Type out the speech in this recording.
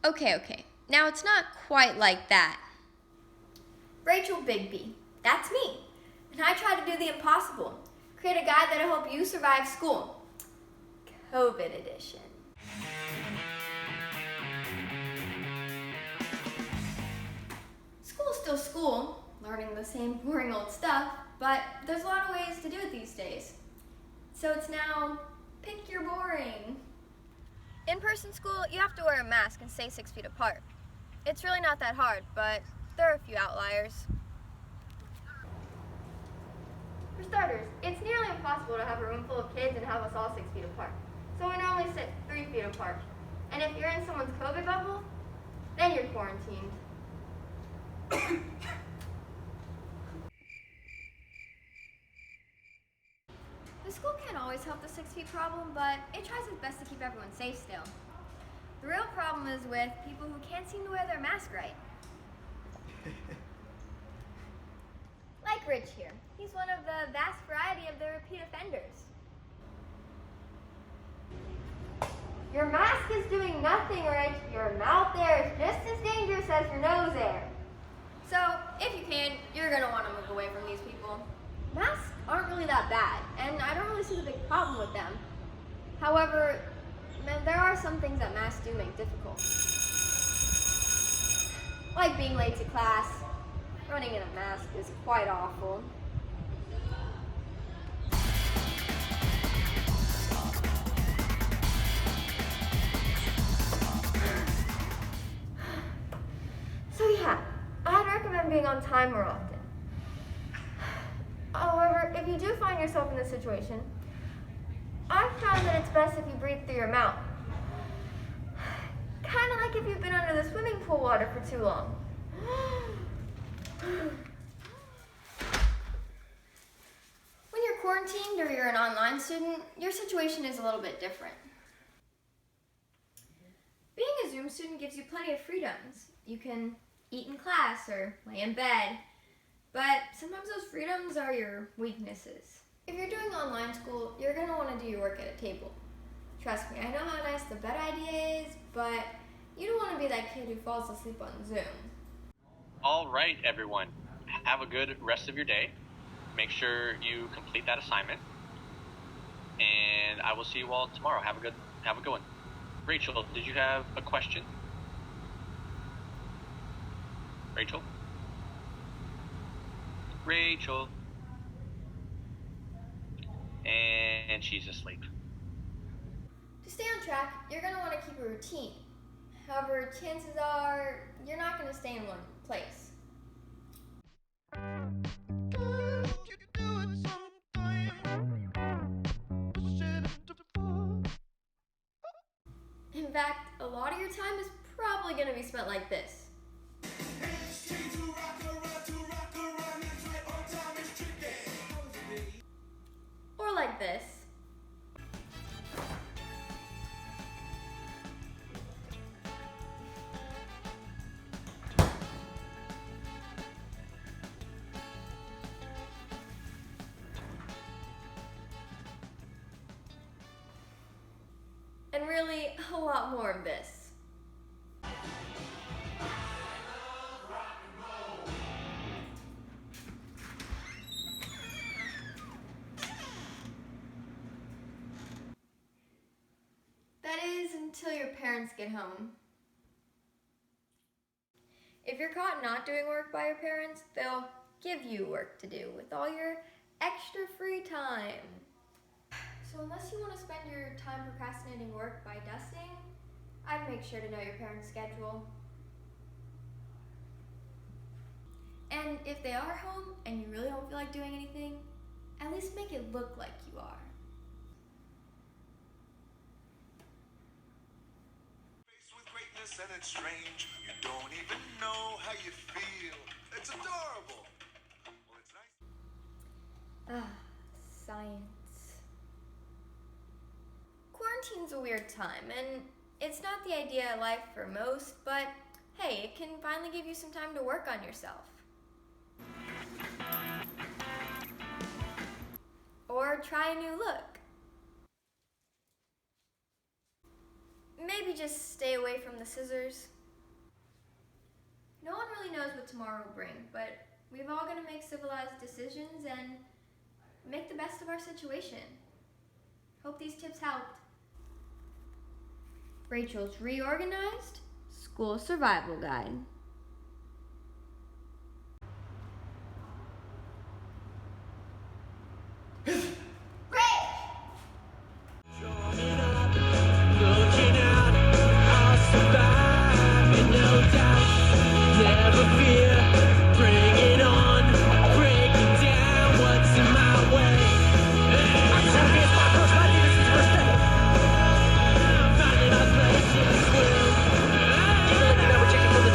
Okay. Now it's not quite like that. Rachel Bigby, that's me. And I try to do the impossible. Create a guide that'll help you survive school. COVID edition. School's still school, learning the same boring old stuff, but there's a lot of ways to do it these days. So it's now, pick your boring. In-person school, you have to wear a mask and stay 6 feet apart. It's really not that hard, but there are a few outliers. For starters, it's nearly impossible to have a room full of kids and have us all 6 feet apart. So we normally sit 3 feet apart. And if you're in someone's COVID bubble, then you're quarantined. The school can't always help the 6 feet problem, but it tries its best to keep everyone safe still. The real problem is with people who can't seem to wear their mask right. Like Rich here. He's one of the vast variety of the repeat offenders. Your mask is doing nothing, Rich. Your mouth air is just as dangerous as your nose air. So, if you can, you're going to want to move away from these people. Masks aren't really that bad, and I don't really see the big problem with them. However, there are some things that masks do make difficult. Like being late to class. Running in a mask is quite awful. So yeah, I'd recommend being on time more often. However, if you do find yourself in this situation, I've found that it's best if you breathe through your mouth. Kind of like if you've been under the swimming pool water for too long. When you're quarantined or you're an online student, your situation is a little bit different. Being a Zoom student gives you plenty of freedoms. You can eat in class or lay in bed, but sometimes those freedoms are your weaknesses. If you're doing online school, you're going to want to do your work at a table. Trust me, I know how nice the bed idea is, but you don't want to be that kid who falls asleep on Zoom. All right, everyone. Have a good rest of your day. Make sure you complete that assignment. And I will see you all tomorrow. Have a good one. Rachel, did you have a question? Rachel? And she's asleep. To stay on track, you're going to want to keep a routine. However, chances are you're not going to stay in one place. In fact, a lot of your time is probably going to be spent like this. Or like this. And really, a lot more of this. That is, until your parents get home. If you're caught not doing work by your parents, they'll give you work to do with all your extra free time. So unless you want to spend your time procrastinating work by dusting, I'd make sure to know your parents' schedule. And if they are home and you really don't feel like doing anything, at least make it look like you are. And it's strange, you don't even know how you feel. It's adorable. Well, it's nice. Science. Quarantine's a weird time, and it's not the idea of life for most, but hey, it can finally give you some time to work on yourself. Or try a new look. Maybe just stay away from the scissors. tomorrow will bring, but we've all got to make civilized decisions and make the best of our situation. Hope these tips helped. Rachel's Reorganized School Survival Guide.